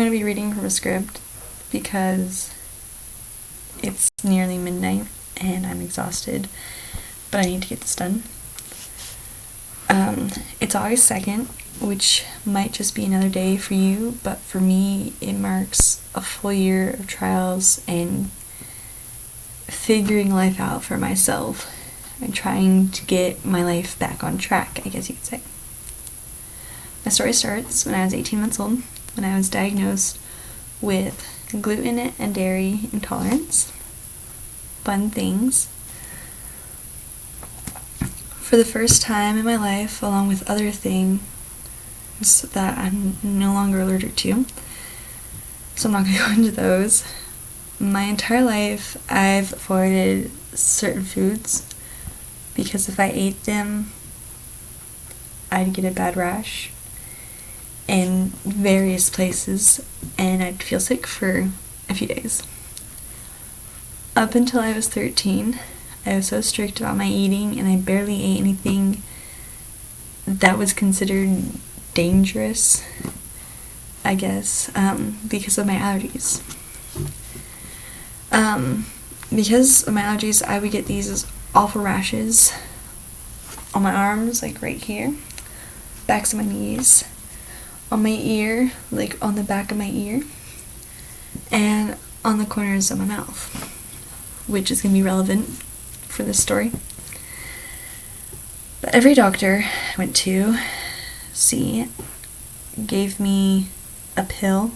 going to be reading from a script because it's nearly midnight and I'm exhausted, but I need to get this done. It's August 2nd, which might just be another day for you, but for me, it marks a full year of trials and figuring life out for myself and trying to get my life back on track, I guess you could say. My story starts when I was 18 months old, when I was diagnosed with gluten and dairy intolerance. Fun things. For the first time in my life, along with other things that I'm no longer allergic to, so I'm not going to go into those. My entire life, I've avoided certain foods because if I ate them, I'd get a bad rash in various places and I'd feel sick for a few days. Up until I was 13, I was so strict about my eating and I barely ate anything that was considered dangerous, I guess, because of my allergies. Because of my allergies, I would get these awful rashes on my arms, like right here, backs of my knees, on my ear, like on the back of my ear, and on the corners of my mouth, which is going to be relevant for this story. But every doctor I went to see gave me a pill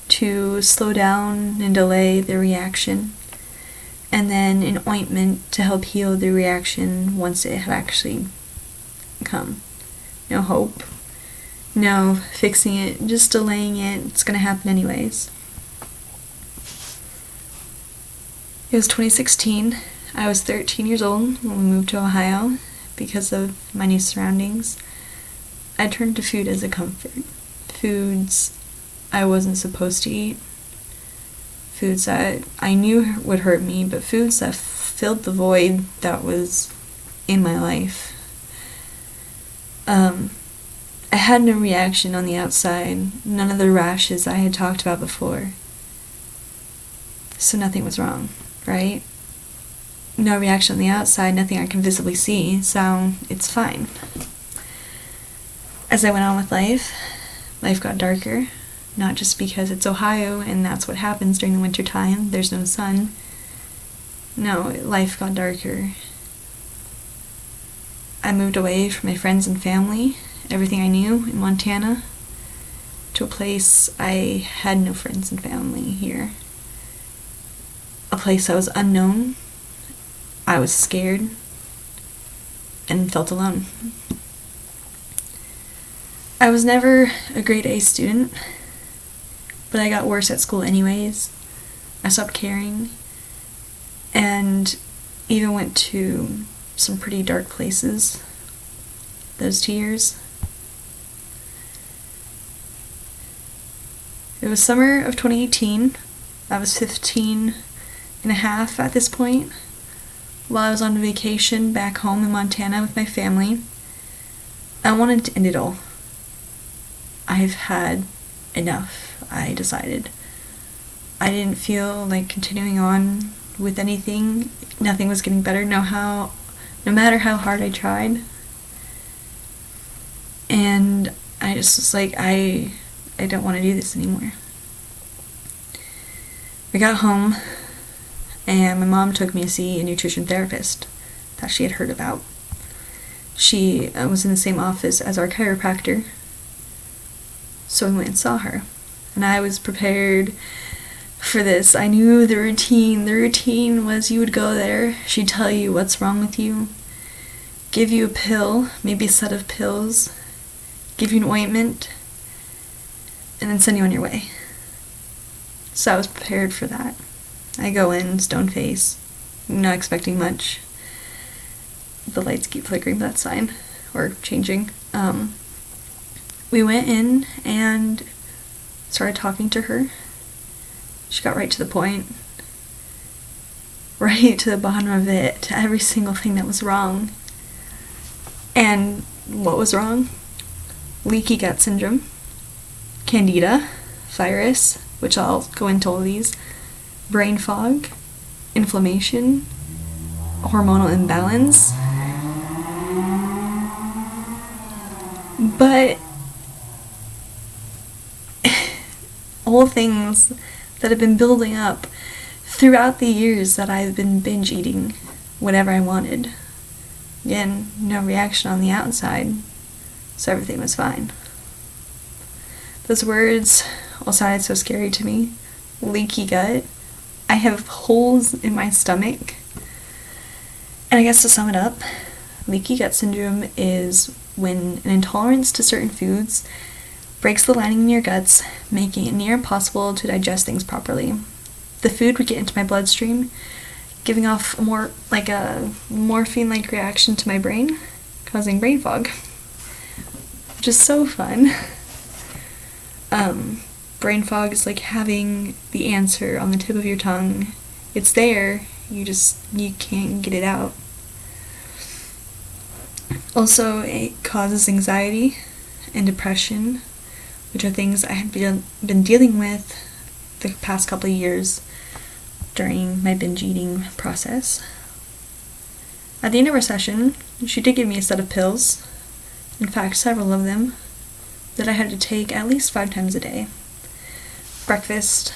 to slow down and delay the reaction, and then an ointment to help heal the reaction once it had actually come. No hope, no fixing it, just delaying it. It's going to happen anyways. It was 2016. I was 13 years old when we moved to Ohio because of my new surroundings. I turned to food as a comfort. Foods I wasn't supposed to eat. Foods that I knew would hurt me, but foods that filled the void that was in my life. I had no reaction on the outside, none of the rashes I had talked about before. So nothing was wrong, right? No reaction on the outside, nothing I can visibly see, so it's fine. As I went on with life got darker, not just because it's Ohio and that's what happens during the winter time, there's no sun. No, life got darker. I moved away from my friends and family, everything I knew in Montana, to a place I had no friends and family here. A place that was unknown. I was scared and felt alone. I was never a grade A student, but I got worse at school anyways. I stopped caring and even went to some pretty dark places those 2 years. It was summer of 2018. I was 15 and a half at this point. While I was on vacation back home in Montana with my family, I wanted to end it all. I've had enough, I decided. I didn't feel like continuing on with anything. Nothing was getting better, no matter how hard I tried. And I just was like, I don't want to do this anymore. We got home, and my mom took me to see a nutrition therapist that she had heard about. She was in the same office as our chiropractor, so we went and saw her. And I was prepared for this. I knew the routine. The routine was you would go there, she'd tell you what's wrong with you, give you a pill, maybe a set of pills, give you an ointment, and then send you on your way. So I was prepared for that. I go in, stone face, not expecting much. The lights keep flickering, but that's fine. Or changing. We went in and started talking to her. She got right to the point. Right to the bottom of it, to every single thing that was wrong. And what was wrong? Leaky gut syndrome, candida, virus, which I'll go into all these, brain fog, inflammation, hormonal imbalance. But all things that have been building up throughout the years that I've been binge eating whatever I wanted. Again, no reaction on the outside, so everything was fine. Those words all sounded so scary to me. Leaky gut. I have holes in my stomach. And I guess to sum it up, leaky gut syndrome is when an intolerance to certain foods breaks the lining in your guts, making it near impossible to digest things properly. The food would get into my bloodstream, giving off a morphine-like reaction to my brain, causing brain fog, which is so fun. Brain fog is like having the answer on the tip of your tongue. It's there, you can't get it out. Also, it causes anxiety and depression, which are things I had been dealing with the past couple of years during my binge eating process. At the end of our session, she did give me a set of pills, in fact several of them, that I had to take at least 5 times a day. Breakfast,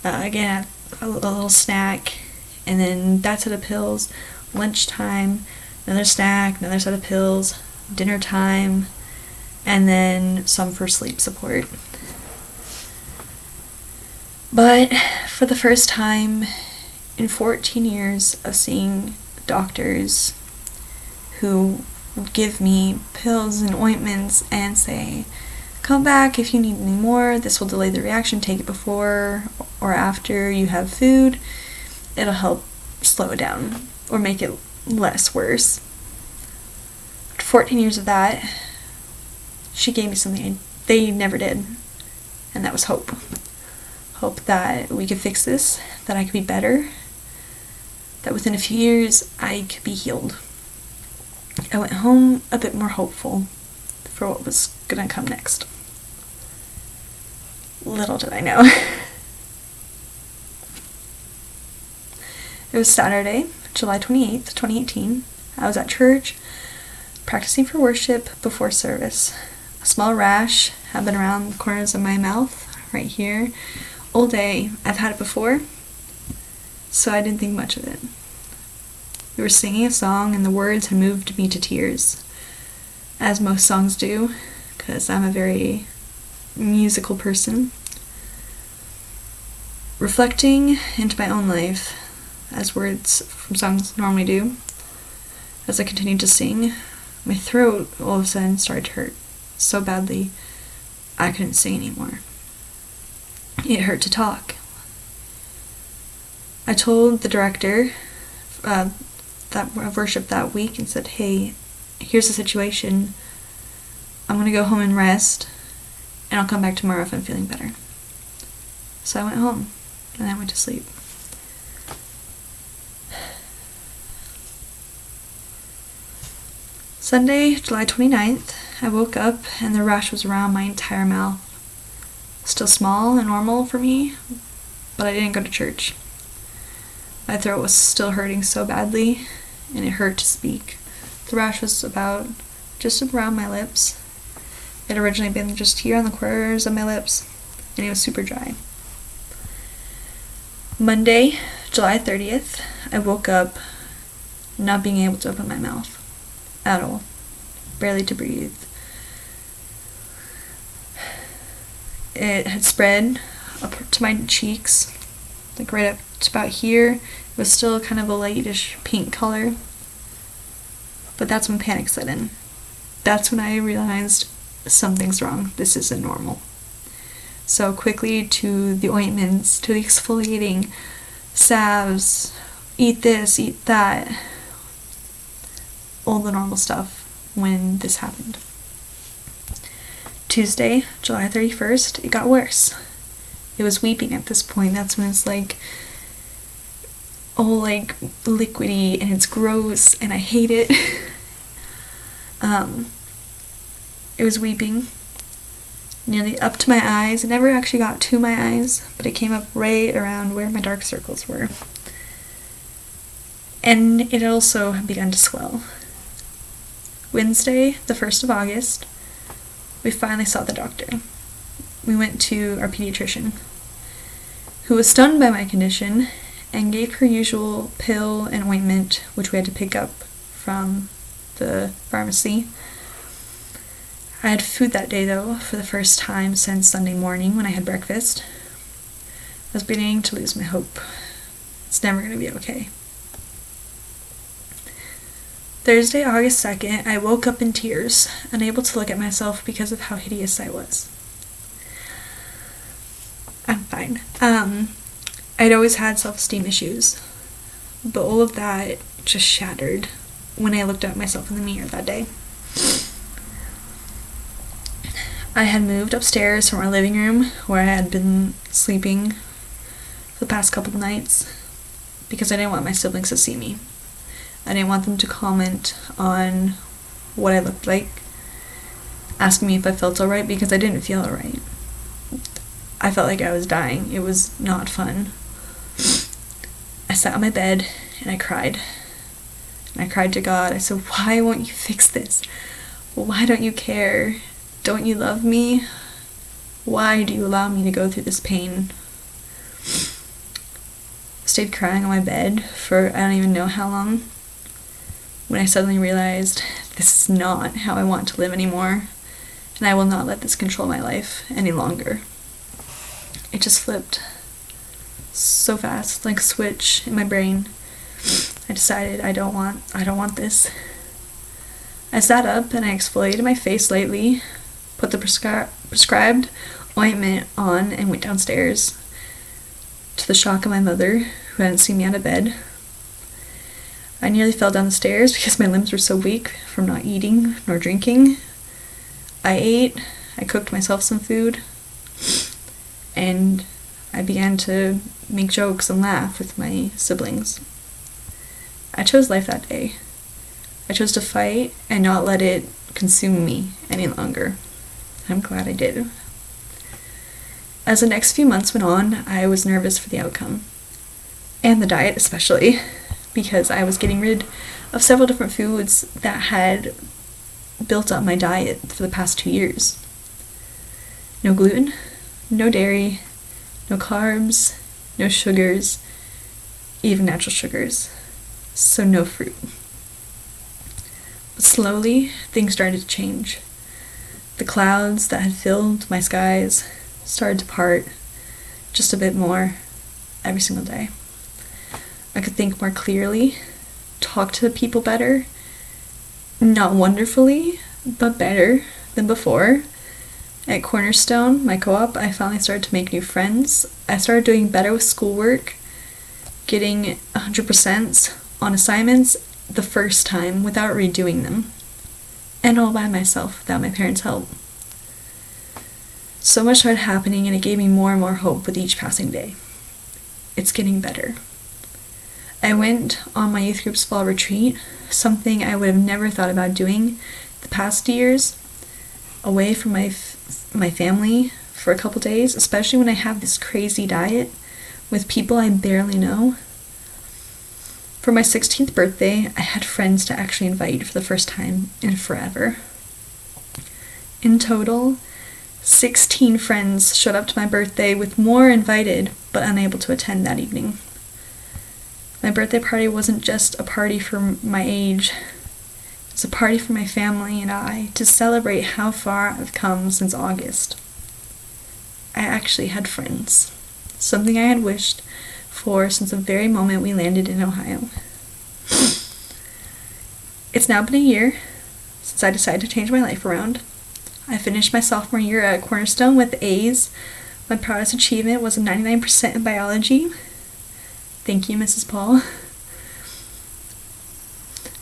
again a little snack, and then that set of pills, lunchtime, another snack, another set of pills, dinner time, and then some for sleep support. But for the first time in 14 years of seeing doctors who give me pills and ointments and say, come back if you need any more, this will delay the reaction, take it before or after you have food, it'll help slow it down or make it less worse. After 14 years of that, she gave me something they never did, and that was hope. Hope that we could fix this, that I could be better, that within a few years I could be healed. I went home a bit more hopeful for what was gonna come next. Little did I know. It was Saturday, July 28th, 2018. I was at church, practicing for worship before service. A small rash had been around the corners of my mouth, right here, all day. I've had it before, so I didn't think much of it. We were singing a song, and the words had moved me to tears, as most songs do, because I'm a very musical person. Reflecting into my own life, as words from songs normally do, as I continued to sing, my throat all of a sudden started to hurt so badly I couldn't sing anymore. It hurt to talk. I told the director of worship that week and said, hey, here's the situation. I'm going to go home and rest, and I'll come back tomorrow if I'm feeling better. So I went home, and I went to sleep. Sunday, July 29th, I woke up and the rash was around my entire mouth. Still small and normal for me, but I didn't go to church. My throat was still hurting so badly, and it hurt to speak. The rash was just around my lips. It had originally been just here on the corners of my lips, and it was super dry. Monday, July 30th, I woke up not being able to open my mouth at all, barely to breathe. It had spread up to my cheeks, like right up to about here. It was still kind of a lightish pink color, but that's when panic set in. That's when I realized something's wrong. This isn't normal. So quickly to the ointments, to the exfoliating salves, eat this, eat that, all the normal stuff when this happened. Tuesday, July 31st, it got worse. It was weeping at this point. That's when it's like all like liquidy and it's gross and I hate it. It was weeping. nearly up to my eyes. It never actually got to my eyes, but it came up right around where my dark circles were. And it also had begun to swell. Wednesday, the 1st of August, we finally saw the doctor. We went to our pediatrician, who was stunned by my condition and gave her usual pill and ointment, which we had to pick up from the pharmacy. I had food that day, though, for the first time since Sunday morning when I had breakfast. I was beginning to lose my hope. It's never going to be okay. Thursday, August 2nd, I woke up in tears, unable to look at myself because of how hideous I was. I'm fine. I'd always had self-esteem issues, but all of that just shattered when I looked at myself in the mirror that day. I had moved upstairs from our living room where I had been sleeping for the past couple of nights because I didn't want my siblings to see me. I didn't want them to comment on what I looked like, asking me if I felt alright, because I didn't feel alright. I felt like I was dying. It was not fun. I sat on my bed and I cried. And I cried to God. I said, "Why won't you fix this? Why don't you care? Don't you love me? Why do you allow me to go through this pain?" I stayed crying on my bed for I don't even know how long, when I suddenly realized this is not how I want to live anymore, and I will not let this control my life any longer. It just flipped so fast, like a switch in my brain. I decided I don't want this. I sat up and I exfoliated my face lightly, put the prescribed ointment on, and went downstairs. To the shock of my mother, who hadn't seen me out of bed. I nearly fell down the stairs because my limbs were so weak from not eating nor drinking. I ate, I cooked myself some food, and I began to make jokes and laugh with my siblings. I chose life that day. I chose to fight and not let it consume me any longer. I'm glad I did. As the next few months went on, I was nervous for the outcome, and the diet especially, because I was getting rid of several different foods that had built up my diet for the past 2 years. No gluten, no dairy, no carbs, no sugars, even natural sugars, so no fruit. But slowly, things started to change. The clouds that had filled my skies started to part just a bit more every single day. I could think more clearly, talk to people better, not wonderfully, but better than before. At Cornerstone, my co-op, I finally started to make new friends. I started doing better with schoolwork, getting 100% on assignments the first time without redoing them, and all by myself without my parents' help. So much started happening, and it gave me more and more hope with each passing day. It's getting better. I went on my youth group's fall retreat, something I would have never thought about doing the past years, away from my family for a couple days, especially when I have this crazy diet with people I barely know. For my 16th birthday, I had friends to actually invite for the first time in forever. In total, 16 friends showed up to my birthday, with more invited but unable to attend that evening. My birthday party wasn't just a party for my age. It was a party for my family and I to celebrate how far I've come since August. I actually had friends, something I had wished for since the very moment we landed in Ohio. It's now been a year since I decided to change my life around. I finished my sophomore year at Cornerstone with A's. My proudest achievement was a 99% in biology. Thank you, Mrs. Paul.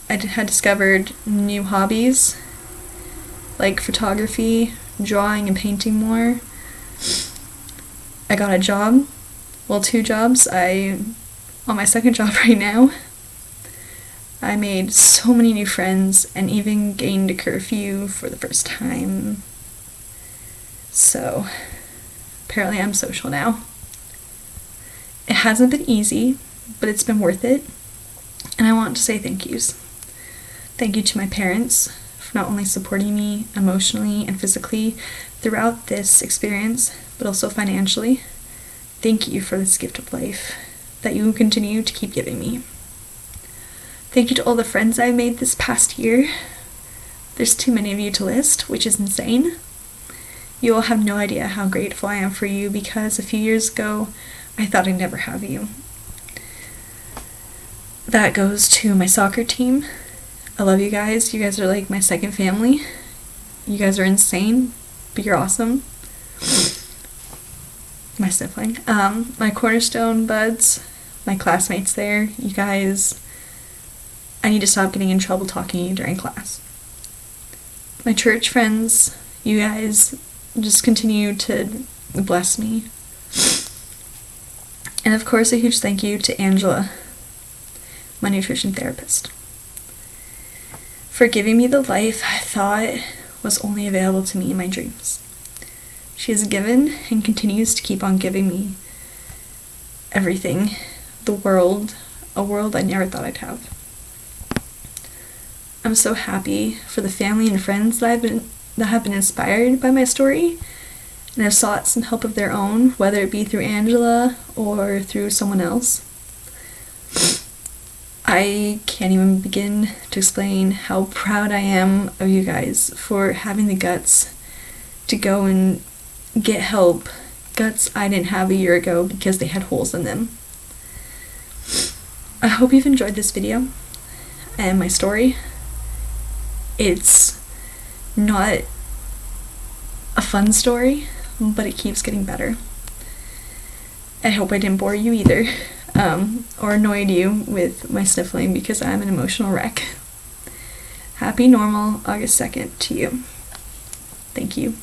I had discovered new hobbies, like photography, drawing, and painting more. I got a job. Well, 2 jobs. On my second job right now. I made so many new friends and even gained a curfew for the first time. So apparently I'm social now. It hasn't been easy, but it's been worth it. And I want to say thank yous. Thank you to my parents for not only supporting me emotionally and physically throughout this experience, but also financially. Thank you for this gift of life that you continue to keep giving me. Thank you to all the friends I've made this past year. There's too many of you to list, which is insane. You all have no idea how grateful I am for you, because a few years ago, I thought I'd never have you. That goes to my soccer team. I love you guys. You guys are like my second family. You guys are insane, but you're awesome. My sibling. My Cornerstone buds, my classmates there. You guys, I need to stop getting in trouble talking to you during class. My church friends, you guys just continue to bless me. And of course, a huge thank you to Angela, my nutrition therapist, for giving me the life I thought was only available to me in my dreams. She has given and continues to keep on giving me everything, the world, a world I never thought I'd have. I'm so happy for the family and friends that have been inspired by my story and have sought some help of their own, whether it be through Angela or through someone else. I can't even begin to explain how proud I am of you guys for having the guts to go and get help, guts I didn't have a year ago because they had holes in them. I hope you've enjoyed this video and my story. It's not a fun story, but it keeps getting better. I hope I didn't bore you either, or annoyed you with my sniffling, because I'm an emotional wreck. Happy normal August 2nd to you. Thank you.